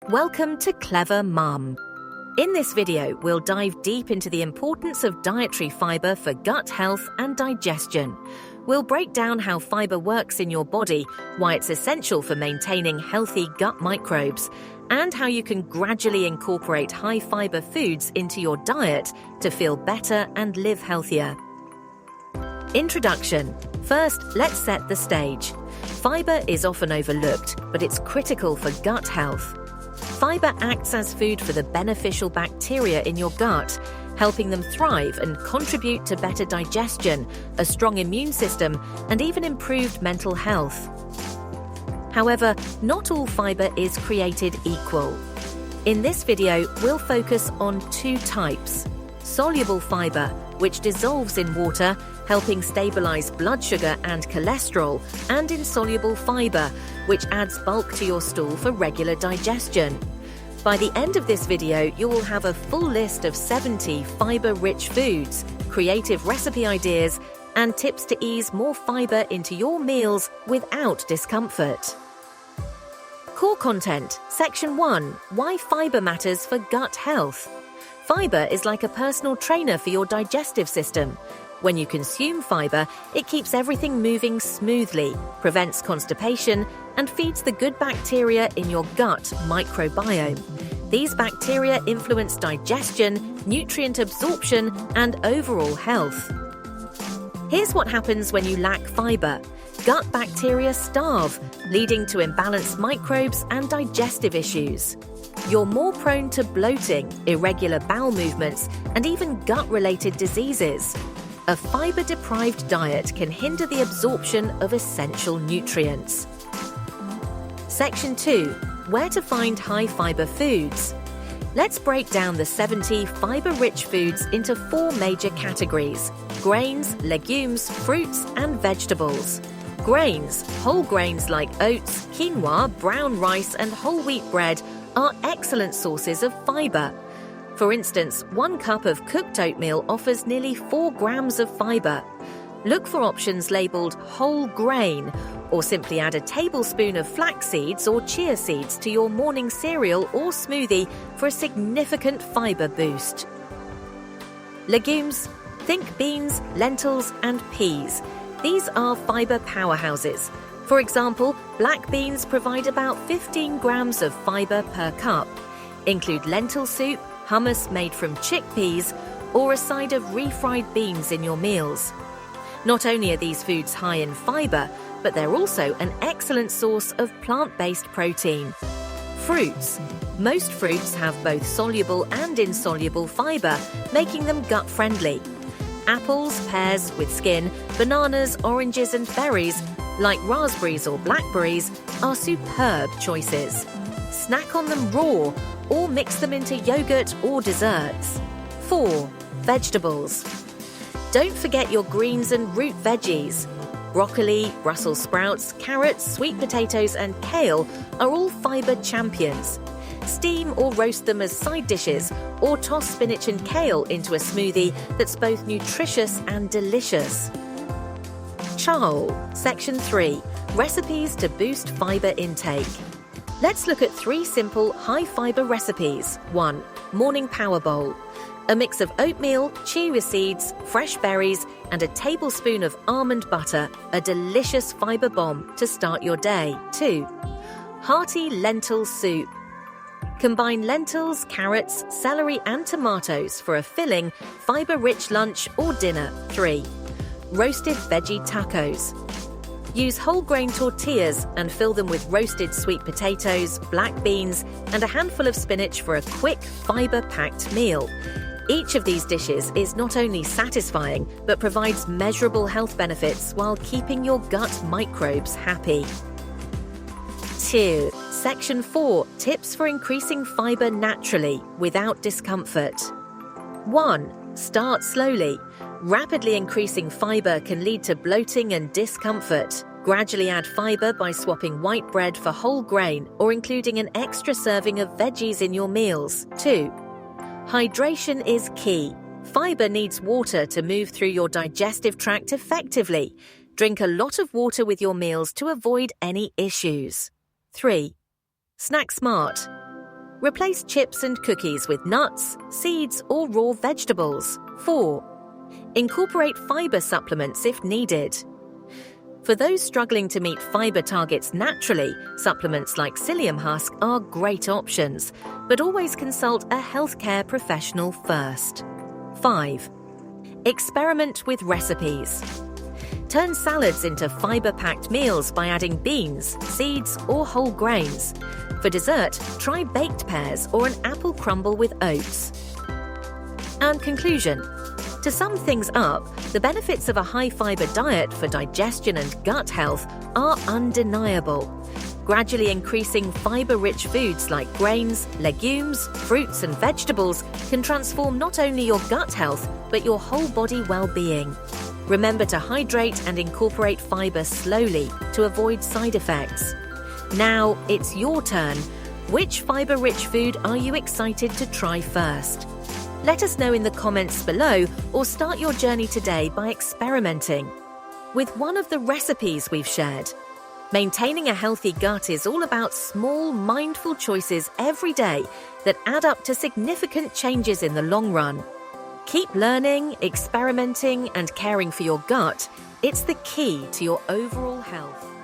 Welcome to Clever Mum. In this video, we'll dive deep into the importance of dietary fiber for gut health and digestion. We'll break down how fiber works in your body, why it's essential for maintaining healthy gut microbes, and how you can gradually incorporate high-fiber foods into your diet to feel better and live healthier. Introduction. First, let's set the stage. Fiber is often overlooked, but it's critical for gut health. Fiber acts as food for the beneficial bacteria in your gut, helping them thrive and contribute to better digestion, a strong immune system, and even improved mental health. However, not all fiber is created equal. In this video, we'll focus on two types: soluble fiber, which dissolves in water, helping stabilize blood sugar and cholesterol, and insoluble fiber, which adds bulk to your stool for regular digestion. By the end of this video, you will have a full list of 70 fiber-rich foods, creative recipe ideas, and tips to ease more fiber into your meals without discomfort. Core content, Section 1, Why Fiber Matters for Gut Health. Fiber is like a personal trainer for your digestive system. When you consume fiber, it keeps everything moving smoothly, prevents constipation, and feeds the good bacteria in your gut microbiome. These bacteria influence digestion, nutrient absorption, and overall health. Here's what happens when you lack fiber. Gut bacteria starve, leading to imbalanced microbes and digestive issues. You're more prone to bloating, irregular bowel movements, and even gut-related diseases. A fiber-deprived diet can hinder the absorption of essential nutrients. Section 2. Where to find high-fiber foods. Let's break down the 70 fiber-rich foods into 4 major categories: grains, legumes, fruits, and vegetables. Grains, whole grains like oats, quinoa, brown rice, and whole wheat bread are excellent sources of fiber. For instance, 1 cup of cooked oatmeal offers nearly 4 grams of fiber. Look for options labeled whole grain, or simply add a tablespoon of flax seeds or chia seeds to your morning cereal or smoothie for a significant fiber boost. Legumes. Think beans, lentils, and peas. These are fiber powerhouses. For example, black beans provide about 15 grams of fiber per cup. Include lentil soup, hummus made from chickpeas, or a side of refried beans in your meals. Not only are these foods high in fiber, but they're also an excellent source of plant-based protein. Fruits. Most fruits have both soluble and insoluble fiber, making them gut-friendly. Apples, pears with skin, bananas, oranges, and berries, like raspberries or blackberries, are superb choices. Snack on them raw, or mix them into yogurt or desserts. 4. Vegetables. Don't forget your greens and root veggies. Broccoli, Brussels sprouts, carrots, sweet potatoes, and kale are all fiber champions. Steam or roast them as side dishes, or toss spinach and kale into a smoothie that's both nutritious and delicious. Charl. Section 3. Recipes to boost fiber intake. Let's look at 3 simple high-fiber recipes. 1. Morning Power Bowl. A mix of oatmeal, chia seeds, fresh berries, and a tablespoon of almond butter, a delicious fiber bomb to start your day. 2. Hearty Lentil Soup. Combine lentils, carrots, celery, and tomatoes for a filling, fiber-rich lunch or dinner. 3. Roasted Veggie Tacos. Use whole grain tortillas and fill them with roasted sweet potatoes, black beans, and a handful of spinach for a quick, fiber-packed meal. Each of these dishes is not only satisfying, but provides measurable health benefits while keeping your gut microbes happy. 2. Section 4. Tips for increasing fiber naturally without discomfort. 1. Start slowly. Rapidly increasing fiber can lead to bloating and discomfort. Gradually add fiber by swapping white bread for whole grain or including an extra serving of veggies in your meals. 2. Hydration is key. Fiber needs water to move through your digestive tract effectively. Drink a lot of water with your meals to avoid any issues. 3. Snack smart. Replace chips and cookies with nuts, seeds, or raw vegetables. 4. Incorporate fiber supplements if needed. For those struggling to meet fiber targets naturally, supplements like psyllium husk are great options, but always consult a healthcare professional first. 5. Experiment with recipes. Turn salads into fiber-packed meals by adding beans, seeds, or whole grains. For dessert, try baked pears or an apple crumble with oats. And conclusion. To sum things up, the benefits of a high-fiber diet for digestion and gut health are undeniable. Gradually increasing fiber-rich foods like grains, legumes, fruits, and vegetables can transform not only your gut health, but your whole body well-being. Remember to hydrate and incorporate fiber slowly to avoid side effects. Now it's your turn. Which fiber-rich food are you excited to try first? Let us know in the comments below, or start your journey today by experimenting with one of the recipes we've shared. Maintaining a healthy gut is all about small, mindful choices every day that add up to significant changes in the long run. Keep learning, experimenting, and caring for your gut. It's the key to your overall health.